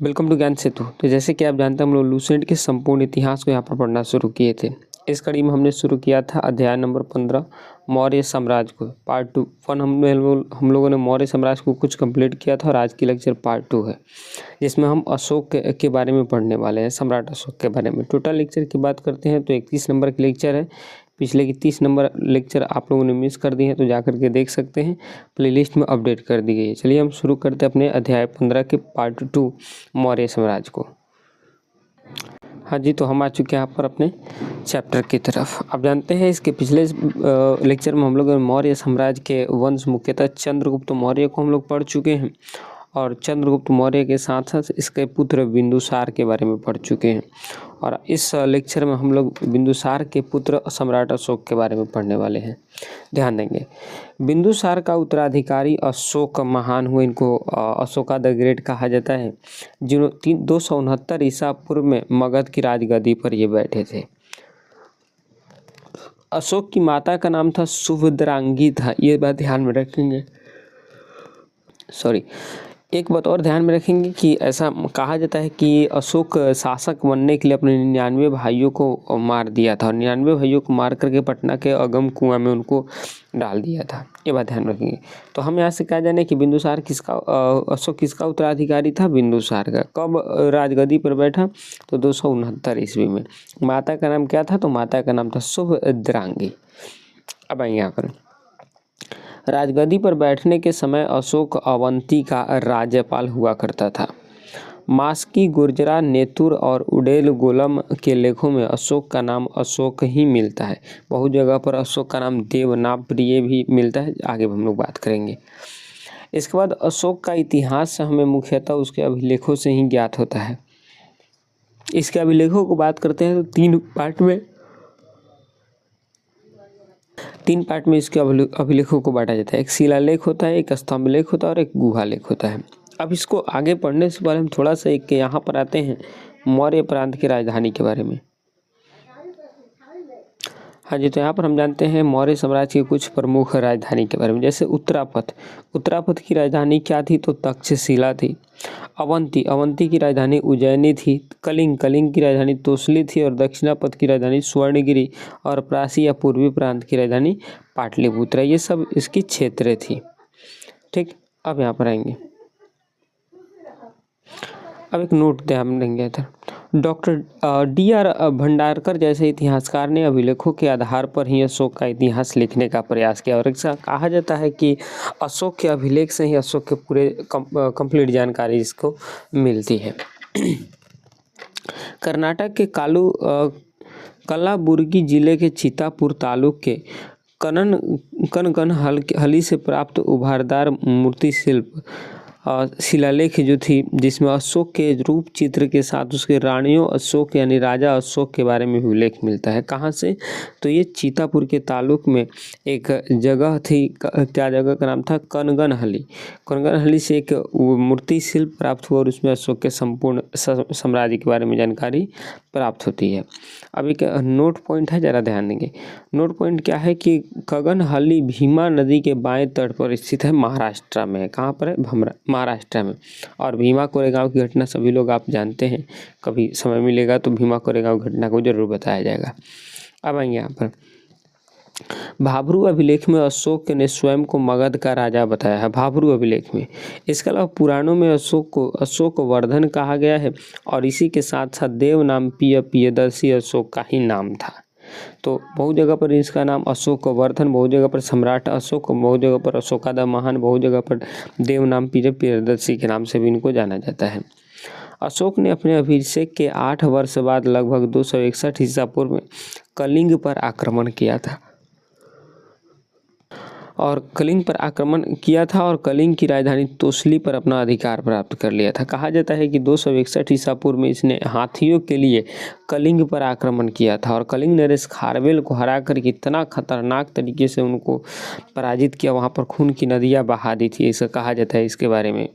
Welcome to ज्ञान सेतु। तो जैसे कि आप जानते हैं, हम लोग लूसेंट के संपूर्ण इतिहास को यहाँ पर पढ़ना शुरू किए थे। इस कड़ी में हमने शुरू किया था अध्याय नंबर 15 मौर्य साम्राज्य को। पार्ट 2 हम लोगों ने मौर्य साम्राज्य को कुछ कंप्लीट किया था और आज की लेक्चर पार्ट 2 है, जिसमें हम अशोक के बारे में पढ़ने वाले हैं, सम्राट अशोक के बारे में। टोटल लेक्चर की बात करते हैं तो 31 नंबर की लेक्चर है। पिछले की 30 नंबर लेक्चर आप लोगों ने मिस कर दी है तो जा करके देख सकते हैं, प्लेलिस्ट में अपडेट कर दी गई है। चलिए हम शुरू करते हैं अपने अध्याय 15 के पार्ट 2 मौर्य साम्राज्य को। हाँ जी, तो हम आ चुके हैं यहाँ पर अपने चैप्टर की तरफ। आप जानते हैं इसके पिछले लेक्चर में हम लोग मौर्य साम्राज्य के वंश मुख्यतः चंद्रगुप्त मौर्य को हम लोग पढ़ चुके हैं और चंद्रगुप्त मौर्य के साथ साथ इसके पुत्र बिंदुसार के बारे में पढ़ चुके हैं। और इस लेक्चर में हम लोग बिंदुसार के पुत्र सम्राट अशोक के बारे में पढ़ने वाले हैं। ध्यान देंगे, बिंदुसार का उत्तराधिकारी अशोक महान हुए। इनको अशोका द ग्रेट कहा जाता है, जिन्होंने 269 ईसा पूर्व में मगध की राजगद्दी पर ये बैठे थे। अशोक की माता का नाम था सुभद्रांगी था, ये बात ध्यान में रखेंगे। एक बात और ध्यान में रखेंगे कि ऐसा कहा जाता है कि अशोक शासक बनने के लिए अपने 99 भाइयों को मार दिया था और 99 भाइयों को मार करके पटना के अगम कुआं में उनको डाल दिया था। ये बात ध्यान रखेंगे। तो हम यहाँ से कहा जाने कि बिंदुसार अशोक किसका उत्तराधिकारी था? बिंदुसार का। कब राजगद्दी पर बैठा? तो 269 ईस्वी में। माता का नाम क्या था? तो माता का नाम था सुभद्रांगी। अब आएंगे यहाँ पर। राजगद्दी पर बैठने के समय अशोक अवंती का राज्यपाल हुआ करता था। मास्की, गुर्जरा, नेतुर और उडेल गोलम के लेखों में अशोक का नाम अशोक ही मिलता है। बहुत जगह पर अशोक का नाम देवनाप्रिय भी मिलता है, आगे हम लोग बात करेंगे। इसके बाद अशोक का इतिहास हमें मुख्यतः उसके अभिलेखों से ही ज्ञात होता है। इसके अभिलेखों को बात करते हैं तो तीन पार्ट में इसके अभिलेखों को बांटा जाता है। एक शिलालेख होता है, एक स्तंभ लेख होता है और एक गुहा लेख होता है। अब इसको आगे पढ़ने से पहले हम थोड़ा सा एक यहाँ पर आते हैं मौर्य प्रांत की राजधानी के बारे में। हाँ जी, तो यहाँ पर हम जानते हैं मौर्य साम्राज्य की कुछ प्रमुख राजधानी के बारे में। जैसे उत्तरापथ की राजधानी क्या थी? तो तक्षशिला थी। अवंती की राजधानी उज्जैनी थी। कलिंग की राजधानी तोसली थी और दक्षिणापथ की राजधानी स्वर्णगिरी और प्रासी या पूर्वी प्रांत की राजधानी पाटलिपुत्र। ये सब इसकी क्षेत्रें थी। ठीक, अब यहाँ पर आएंगे। अब एक नोट ध्यान देंगे इधर। Doctor D.R. भंडारकर जैसे इतिहासकार ने अभिलेखों के आधार पर ही अशोक का इतिहास लिखने का प्रयास किया और ऐसा कहा जाता है कि अशोक के अभिलेख से ही अशोक के पूरे कंप्लीट जानकारी इसको मिलती है। कर्नाटक के कलाबुर्गी जिले के चितापुर तालुक के कनगनहली से प्राप्त उभारदार मूर्ति शिल्प शिलालेख जो थी, जिसमें अशोक के रूप चित्र के साथ उसके रानियों अशोक यानी राजा अशोक के बारे में भी उल्लेख मिलता है। कहाँ से? तो ये चितापुर के तालुक में एक जगह थी। क्या जगह का नाम था? कनगनहली से एक मूर्ति शिल्प प्राप्त हुआ और उसमें अशोक के संपूर्ण साम्राज्य के बारे में जानकारी प्राप्त होती है। अब एक नोट पॉइंट है, ज़रा ध्यान देंगे। नोट पॉइंट क्या है कि कनगनहली भीमा नदी के बाएं तट पर स्थित है, महाराष्ट्र में। कहाँ पर है? महाराष्ट्र में। और भीमा कोरेगांव की घटना सभी लोग आप जानते हैं, कभी समय मिलेगा तो भीमा कोरेगांव घटना को जरूर बताया जाएगा। अब आएंगे यहाँ पर। भाब्रू अभिलेख में अशोक ने स्वयं को मगध का राजा बताया है, भाब्रू अभिलेख में। इसके अलावा पुराणों में अशोक को अशोक वर्धन कहा गया है और इसी के साथ साथ देव नाम प्रियदर्शी अशोक का ही नाम था। तो बहुत जगह पर इसका नाम अशोक वर्धन, बहुत जगह पर सम्राट अशोक, बहुत जगह पर अशोका द महान, बहुत जगह पर देव नाम प्रियदर्शी के नाम से भी इनको जाना जाता है। अशोक ने अपने अभिषेक के 8 वर्ष बाद लगभग 261 ईसा पूर्व में कलिंग पर आक्रमण किया था और कलिंग की राजधानी तोसली पर अपना अधिकार प्राप्त कर लिया था। कहा जाता है कि 261 ईसा पूर्व में इसने हाथियों के लिए कलिंग पर आक्रमण किया था और कलिंग नरेश खारवेल को हराकर इतना खतरनाक तरीके से उनको पराजित किया, वहाँ पर खून की नदियाँ बहा दी थी, ऐसा कहा जाता है इसके बारे में।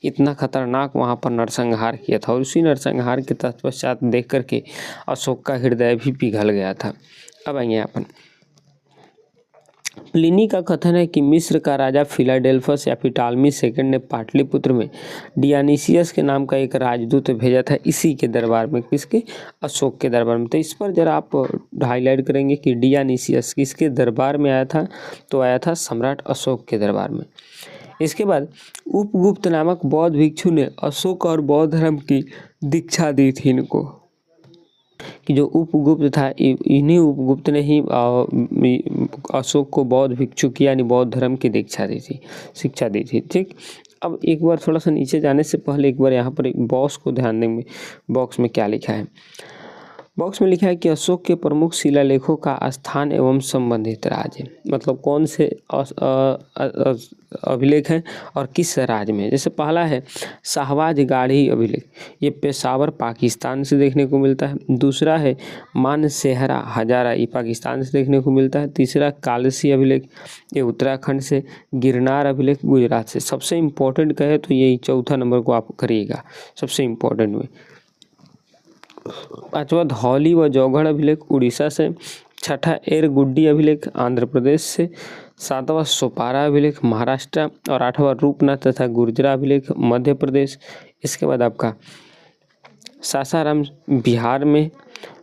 इतना खतरनाक वहाँ पर नरसंहार किया था और उसी नरसंहार के तत्पश्चात देख करके अशोक का हृदय भी पिघल गया था। अब आएंगे यहाँ पर प्लिनी का कथन है कि मिस्र का राजा फिलाडेल्फस या फिर टालमी सेकंड ने पाटलिपुत्र में डियानीसियस के नाम का एक राजदूत भेजा था इसी के दरबार में, किसके, अशोक के दरबार में। तो इस पर जरा आप हाईलाइट करेंगे कि डियानीसियस किसके दरबार में आया था, तो आया था सम्राट अशोक के दरबार में। इसके बाद उपगुप्त नामक बौद्ध भिक्षु ने अशोक और बौद्ध धर्म की दीक्षा दी थी इनको, कि जो उपगुप्त था इन्हीं उपगुप्त ने ही अशोक को बौद्ध भिक्षु की यानी बौद्ध धर्म की दीक्षा दी थी, शिक्षा दी थी। ठीक, अब एक बार थोड़ा सा नीचे जाने से पहले एक बार यहाँ पर एक बॉक्स को ध्यान देंगे। बॉक्स में क्या लिखा है, बॉक्स में लिखा है कि अशोक के प्रमुख शिलालेखों का स्थान एवं संबंधित राज्य, मतलब कौन से अभिलेख हैं और किस राज्य में। जैसे पहला है शाहबाज गाढ़ी अभिलेख, ये पेशावर पाकिस्तान से देखने को मिलता है। दूसरा है मानसेहरा हजारा, ये पाकिस्तान से देखने को मिलता है। तीसरा कालसी अभिलेख, ये उत्तराखंड से। गिरनार अभिलेख गुजरात से। सबसे इम्पोर्टेंट कहे तो यही चौथा नंबर को आप करिएगा सबसे इम्पोर्टेंट में। पांचवा धौली व जौगढ़ अभिलेख उड़ीसा से। छठा एरगुड्डी अभिलेख आंध्र प्रदेश से। सातवां सोपारा अभिलेख महाराष्ट्र और आठवां रूपनाथ तथा गुर्जरा अभिलेख मध्य प्रदेश। इसके बाद आपका सासाराम बिहार में,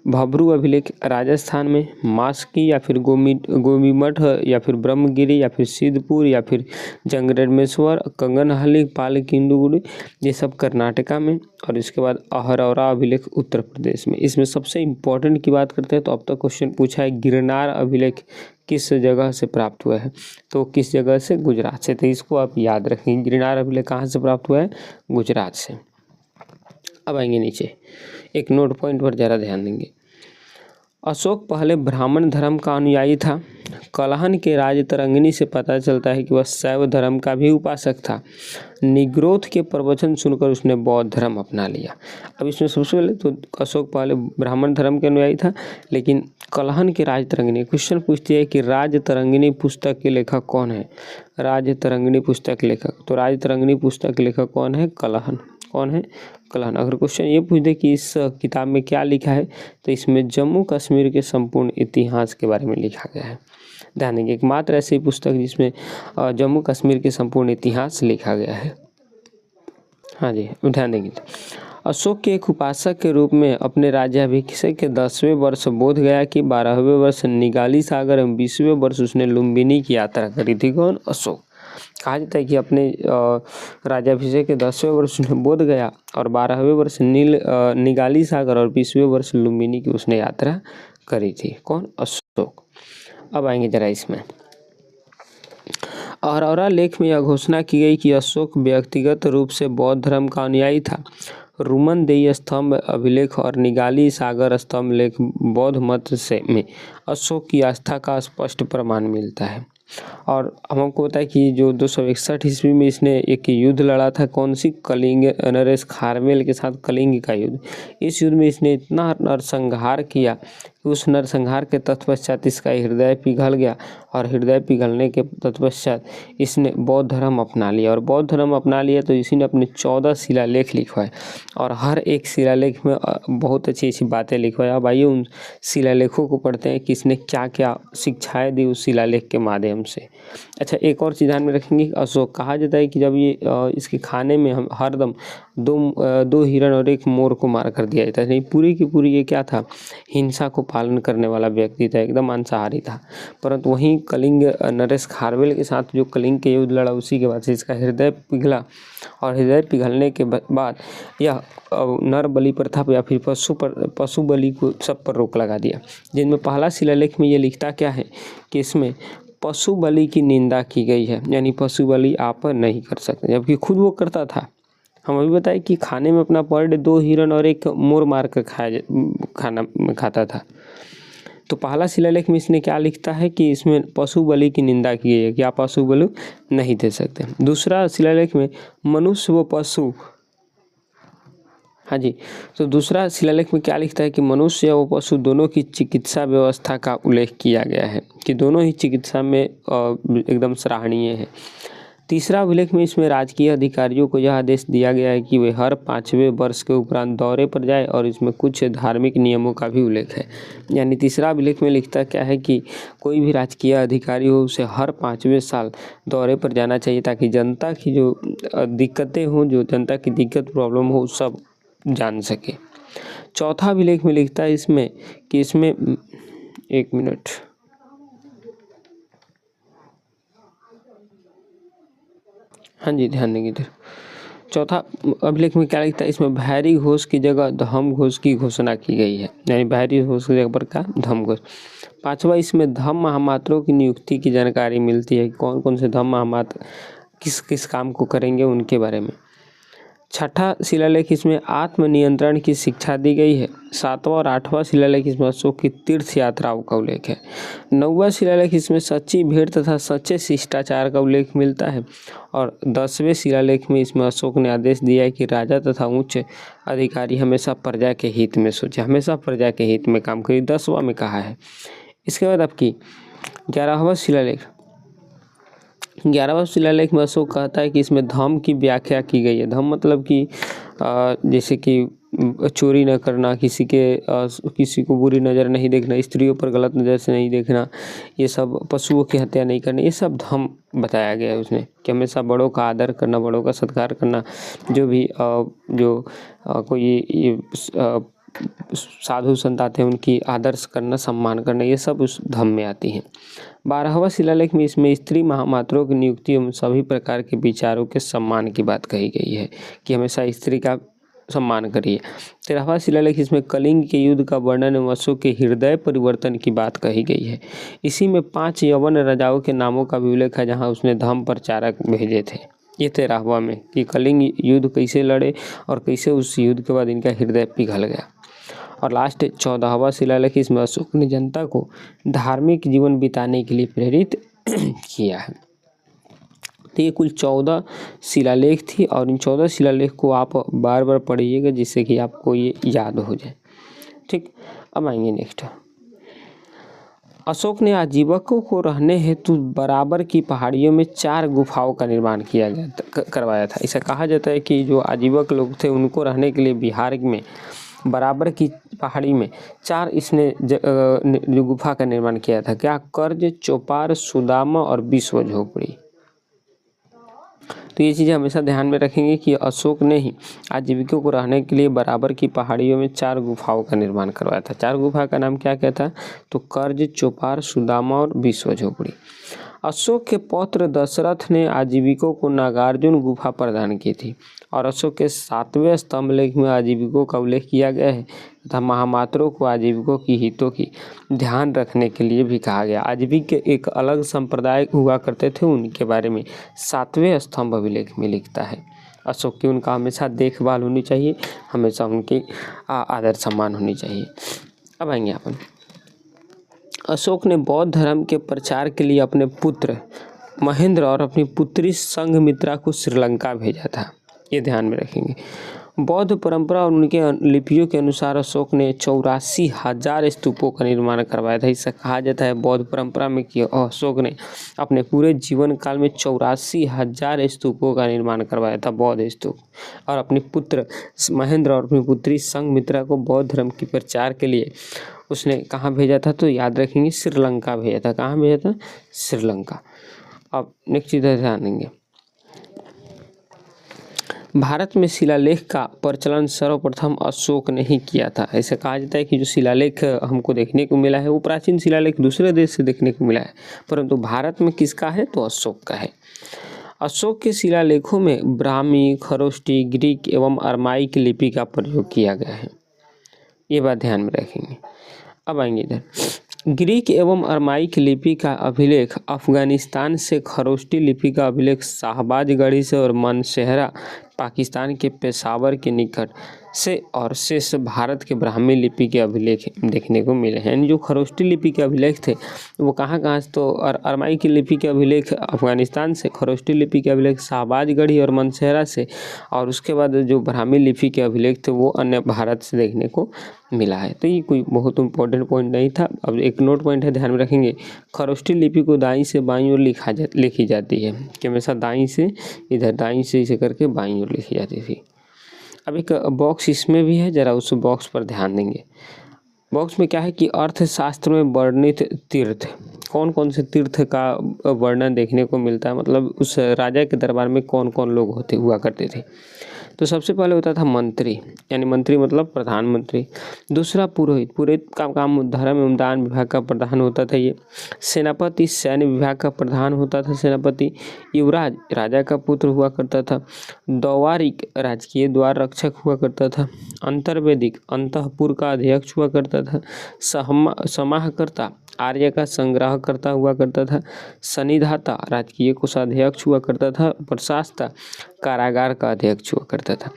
भभरू अभिलेख राजस्थान में, मास्की या फिर गोमीमठ या फिर ब्रह्मगिरी या फिर सिद्धपुर या फिर जंगरेडमेश्वर, कंगनहल्ली, पालकिंडुगुडी, ये सब कर्नाटका में। और इसके बाद अहरौरा अभिलेख उत्तर प्रदेश में। इसमें सबसे इम्पोर्टेंट की बात करते हैं तो अब तक क्वेश्चन पूछा है गिरनार अभिलेख किस जगह से प्राप्त हुआ है, तो किस जगह से, गुजरात से। तो इसको आप याद रखेंगे, गिरनार अभिलेख कहाँ से प्राप्त हुआ है, गुजरात से। अब आएंगे नीचे, एक नोट पॉइंट पर ज़रा ध्यान देंगे। अशोक पहले ब्राह्मण धर्म का अनुयायी था। कलहन के राजतरंगिणी से पता चलता है कि वह शैव धर्म का भी उपासक था। निग्रोध के प्रवचन सुनकर उसने बौद्ध धर्म अपना लिया। अब इसमें सबसे पहले तो अशोक पहले ब्राह्मण धर्म के अनुयायी था, लेकिन कलहन के राजतरंगिणी, क्वेश्चन पूछती है कि राजतरंगिणी पुस्तक के लेखक कौन है। राजतरंगिणी पुस्तक लेखक, तो राजतरंगिणी पुस्तक के लेखक कौन है, कलहन। कौन है, कलहन। अगर क्वेश्चन ये पूछ दे कि इस किताब में क्या लिखा है, तो इसमें जम्मू कश्मीर के संपूर्ण इतिहास के बारे में लिखा गया है। ध्यान देंगे, एकमात्र ऐसी पुस्तक जिसमें जम्मू कश्मीर के संपूर्ण इतिहास लिखा गया है। हाँ जी, ध्यान देंगे। अशोक के एक उपासक के रूप में अपने राज्याभिषेक के 10वें वर्ष बोध गया कि 12वें वर्ष निगाली सागर एवं 20वें वर्ष उसने लुम्बिनी की यात्रा करी थी। कौन, अशोक। कहा जाता है कि अपने राज्याभिषेक के 10वें वर्ष में बोध गया और 12वें वर्ष निगाली सागर और 20वें वर्ष लुम्बिनी की उसने यात्रा करी थी। कौन, अशोक। अब आएंगे जरा इसमें, अहरौरा लेख में यह घोषणा की गई कि अशोक व्यक्तिगत रूप से बौद्ध धर्म का अनुयायी था। रुमनदेही स्तंभ अभिलेख और निगाली सागर स्तंभ लेख बौद्ध मत से में अशोक की आस्था का स्पष्ट प्रमाण मिलता है। और हमको पता है कि जो 261 ईस्वी में इसने एक युद्ध लड़ा था, कौन सी, कलिंग, नरेश खारवेल के साथ कलिंग का युद्ध। इस युद्ध में इसने इतना नरसंहार किया कि उस नरसंहार के तत्पश्चात इसका हृदय पिघल गया और हृदय पिघलने के तत्पश्चात इसने बौद्ध धर्म अपना लिया। और बौद्ध धर्म अपना लिया तो इसी ने अपने 14 शिलालेख लिखवाए और हर एक शिलालेख में बहुत अच्छी अच्छी बातें लिखवाई। अब आइए उन शिलालेखों को पढ़ते हैं कि इसने क्या क्या शिक्षाएं दी उस शिलालेख के माध्यम से। अच्छा, एक और चीज़ ध्यान में रखेंगे, अशोक कहा जाता है कि जब ये इसके खाने में हम हरदम दो हिरण और एक मोर को मार कर दिया जाता है। नहीं, पूरी की पूरी ये क्या था, हिंसा को पालन करने वाला व्यक्ति था, एकदम मांसाहारी था। परंतु वहीं कलिंग नरेश खारवेल के साथ जो कलिंग के युद्ध लड़ा, उसी के बाद से इसका हृदय पिघला और हृदय पिघलने के बाद यह नर बलि प्रथा या फिर पशु बलि को सब पर रोक लगा दिया। जिनमें पहला शिलालेख में ये लिखता क्या है कि इसमें पशु बलि की निंदा की गई है, यानी पशु बलि आप नहीं कर सकते, जबकि खुद वो करता था। हम अभी बताए कि खाने में अपना पर डे 2 हिरण और एक मोर मार कर खाता था। तो पहला शिलालेख में इसने क्या लिखता है कि इसमें पशु बलि की निंदा की गई है कि आप पशु बलि नहीं दे सकते। दूसरा शिलालेख में मनुष्य व पशु, हाँ जी, तो दूसरा शिलालेख में क्या लिखता है कि मनुष्य व पशु दोनों की चिकित्सा व्यवस्था का उल्लेख किया गया है कि दोनों ही चिकित्सा में एकदम सराहनीय है। तीसरा अभिलेख में इसमें राजकीय अधिकारियों को यह आदेश दिया गया है कि वे हर 5वें वर्ष के उपरांत दौरे पर जाए, और इसमें कुछ धार्मिक नियमों का भी उल्लेख है। यानी तीसरा अभिलेख में लिखता क्या है कि कोई भी राजकीय अधिकारी हो उसे हर 5वें साल दौरे पर जाना चाहिए, ताकि जनता की जो दिक्कतें हों, जो जनता की दिक्कत प्रॉब्लम हो, सब जान सके। चौथा अभिलेख में लिखता है इसमें कि इसमें एक मिनट, हाँ जी ध्यान देंगे इधर। चौथा अभिलेख में क्या लिखता है, इसमें भैरी घोष की जगह धम्म घोष की घोषणा की गई है, यानी भैरी घोष की जगह पर क्या, धम्म घोष। पांचवा, इसमें धम्म महामात्रों की नियुक्ति की जानकारी मिलती है, कौन कौन से धम्म महामात्र किस किस काम को करेंगे उनके बारे में। छठा शिलालेख, इसमें आत्मनियंत्रण की शिक्षा दी गई है। सातवां और आठवां शिलालेख, इसमें अशोक की तीर्थ यात्राओं का उल्लेख है। नौवां शिलालेख, इसमें सच्ची भेंट तथा सच्चे शिष्टाचार का उल्लेख मिलता है। और 10वें शिलालेख में इसमें अशोक ने आदेश दिया है कि राजा तथा उच्च अधिकारी हमेशा प्रजा के हित में सोचे, हमेशा प्रजा के हित में काम करे, 10वां में कहा है। इसके बाद आपकी 11वां शिलालेख, 11वां शिलालेख में अशोक कहता है कि इसमें धम्म की व्याख्या की गई है। धम्म मतलब कि जैसे कि चोरी न करना, किसी को बुरी नज़र नहीं देखना, स्त्रियों पर गलत नज़र से नहीं देखना, ये सब, पशुओं की हत्या नहीं करनी, ये सब धम्म बताया गया है उसने, कि हमेशा बड़ों का आदर करना, बड़ों का सत्कार करना, जो भी कोई ये साधु संत आते हैं उनकी आदर्श करना, सम्मान करना, ये सब उस धम्म में आती हैं। 12वां शिलालेख में इसमें स्त्री महामात्रों की नियुक्ति एवं सभी प्रकार के विचारों के सम्मान की बात कही गई है, कि हमेशा स्त्री का सम्मान करिए। 13वां शिलालेख, इसमें कलिंग के युद्ध का वर्णन एवं अशोक के हृदय परिवर्तन की बात कही गई है। इसी में 5 यवन राजाओं के नामों का भी उल्लेख है, जहाँ उसने धम्म प्रचारक भेजे थे। ये 13वां में कि कलिंग युद्ध कैसे लड़े और कैसे उस युद्ध के बाद इनका हृदय पिघल गया। और लास्ट 14वां शिलालेख, इसमें अशोक ने जनता को धार्मिक जीवन बिताने के लिए प्रेरित किया है। तो ये कुल 14 शिलालेख थी, और इन 14 शिलालेख को आप बार बार पढ़िएगा, जिससे कि आपको ये याद हो जाए। ठीक, अब आएंगे नेक्स्ट। अशोक ने आजीविकों को रहने हेतु बराबर की पहाड़ियों में 4 गुफाओं का निर्माण करवाया था। ऐसा कहा जाता है कि जो आजीविक लोग थे उनको रहने के लिए बिहार में बराबर की पहाड़ी में 4 इसने जो गुफा का निर्माण किया था। क्या, कर्ज, चौपार, सुदामा और विश्व झोपड़ी। तो ये चीज़ें हमेशा ध्यान में रखेंगे कि अशोक ने ही आजीविकों को रहने के लिए बराबर की पहाड़ियों में 4 गुफाओं का निर्माण करवाया था। 4 गुफा का नाम क्या क्या था, तो कर्ज, चौपार, सुदामा और विश्व झोपड़ी। अशोक के पौत्र दशरथ ने आजीविकों को नागार्जुन गुफा प्रदान की थी, और अशोक के 7वें स्तंभ लेख में आजीविकों का उल्लेख किया गया है तथा महामात्रों को आजीविकों की हितों की ध्यान रखने के लिए भी कहा गया। आजीविक के एक अलग संप्रदाय हुआ करते थे, उनके बारे में 7वें स्तंभ अभिलेख में लिखता है। अशोक की उनका हमेशा देखभाल होनी चाहिए, हमेशा उनकी आदर सम्मान होनी चाहिए। अब आएंगे अपन, अशोक ने बौद्ध धर्म के प्रचार के लिए अपने पुत्र महेंद्र और अपनी पुत्री संघमित्रा को श्रीलंका भेजा था। ये ध्यान में रखेंगे। बौद्ध परंपरा और उनके लिपियों के अनुसार अशोक ने 84,000 स्तूपों का निर्माण करवाया था। इससे कहा जाता है बौद्ध परंपरा में कि अशोक ने अपने पूरे जीवन काल में 84,000 स्तूपों का निर्माण करवाया था, बौद्ध स्तूप। और अपने पुत्र महेंद्र और अपनी पुत्री संघमित्रा को बौद्ध धर्म के प्रचार के लिए उसने कहाँ भेजा था, तो याद रखेंगे श्रीलंका भेजा था। कहाँ भेजा था, श्रीलंका। अब नेक्स्ट इधर ध्यान देंगे, भारत में शिलालेख का प्रचलन सर्वप्रथम अशोक ने ही किया था। ऐसा कहा जाता है कि जो शिलालेख हमको देखने को मिला है वो प्राचीन शिलालेख दूसरे देश से देखने को मिला है, परंतु भारत में किसका है, तो अशोक का है। अशोक के शिलालेखों में ब्राह्मी, खरोष्टी, ग्रीक एवं अरमाइक लिपि का प्रयोग किया गया है। ये बात ध्यान में रखेंगे। अब आएंगे इधर, ग्रीक एवं अरमाइक लिपि का अभिलेख अफगानिस्तान से, खरोष्टी लिपि का अभिलेख शाहबाजगढ़ी से और मनसेहरा पाकिस्तान के पेशावर के निकट से और शेष भारत के ब्राह्मी लिपि के अभिलेख देखने को मिले हैं। यानी जो खरोष्टी लिपि के अभिलेख थे वो कहाँ से, तो अरमाई की लिपि के अभिलेख अफगानिस्तान से, खरोष्टी लिपि के अभिलेख शाहबाजगढ़ी और मनसेहरा से, और उसके बाद जो ब्राह्मी लिपि के अभिलेख थे वो अन्य भारत से देखने को मिला है। तो ये कोई बहुत इंपॉर्टेंट पॉइंट नहीं था। अब एक नोट पॉइंट है, ध्यान में रखेंगे, खरोष्टी लिपि को दाईं से बाईं ओर लिखी जाती है, कि हमेशा दाईं से इधर, दाईं से इसे करके बाईं ओर लिखी जाती थी। अब एक बॉक्स इसमें भी है, जरा उस बॉक्स पर ध्यान देंगे। बॉक्स में क्या है कि अर्थशास्त्र में वर्णित तीर्थ, कौन कौन से तीर्थ का वर्णन देखने को मिलता है, मतलब उस राजा के दरबार में कौन कौन लोग हुआ करते थे। तो सबसे पहले होता था मंत्री, यानी मंत्री मतलब प्रधानमंत्री। दूसरा पुरोहित, पुरोहित का काम धर्म एवं दान विभाग का प्रधान होता था ये। सेनापति, सैन्य विभाग का प्रधान होता था सेनापति। युवराज, राजा का पुत्र हुआ करता था। द्वारिक, राजकीय द्वार रक्षक हुआ करता था। अंतर्वेदिक, अंतःपुर का अध्यक्ष हुआ करता था। समाहकर्ता, आर्य का संग्रह करता हुआ करता था। सन्निधाता, राजकीय कोषाध्यक्ष हुआ करता था। प्रशासता, कारागार का अध्यक्ष हुआ करता था।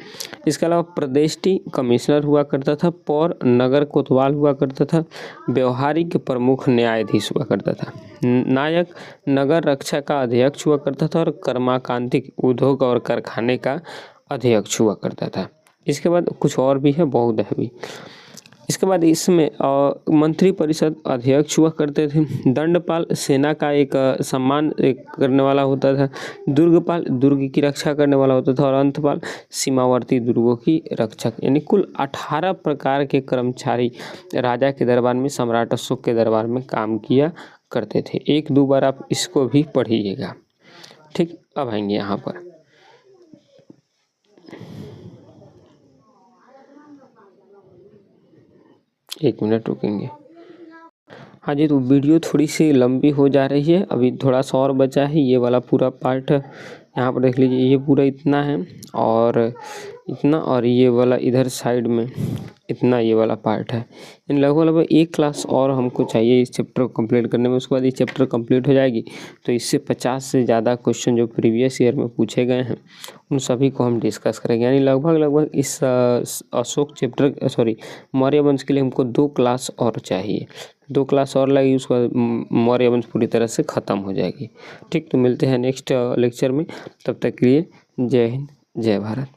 इसके अलावा प्रदेष्टि, कमिश्नर हुआ करता था। पौर, नगर कोतवाल हुआ करता था। व्यवहारिक, प्रमुख न्यायाधीश हुआ करता था। नायक, नगर रक्षा का अध्यक्ष हुआ करता था। और कर्माकांतिक, उद्योग और कारखाने का अध्यक्ष हुआ करता था। इसके बाद कुछ और भी है, बहुत है भी। इसके बाद इसमें मंत्री परिषद अध्यक्ष हुआ करते थे। दंडपाल, सेना का एक सम्मान करने वाला होता था। दुर्गपाल, दुर्ग की रक्षा करने वाला होता था। और अंतपाल, सीमावर्ती दुर्गों की रक्षक। यानी कुल 18 प्रकार के कर्मचारी राजा के दरबार में, सम्राट अशोक के दरबार में काम किया करते थे। एक दो बार आप इसको भी पढ़िएगा। ठीक, अब आएंगे यहाँ पर, एक मिनट रुकेंगे। हाँ जी, तो वीडियो थोड़ी सी लंबी हो जा रही है, अभी थोड़ा सा और बचा है। ये वाला पूरा पार्ट यहाँ पर देख लीजिए, ये पूरा इतना है और इतना, और ये वाला इधर साइड में इतना, ये वाला पार्ट है। इन लगभग एक क्लास और हमको चाहिए इस चैप्टर को कंप्लीट करने में। उसके बाद ये चैप्टर कंप्लीट हो जाएगी तो इससे 50 से ज़्यादा क्वेश्चन जो प्रीवियस ईयर में पूछे गए हैं उन सभी को हम डिस्कस करेंगे। यानी लगभग इस अशोक चैप्टर, सॉरी, मौर्य वंश के लिए हमको 2 क्लास और चाहिए। 2 क्लास और लगेगी, उसके बाद मौर्य वंश पूरी तरह से ख़त्म हो जाएगी। ठीक, तो मिलते हैं नेक्स्ट लेक्चर में। तब तक के लिए जय हिंद, जय भारत।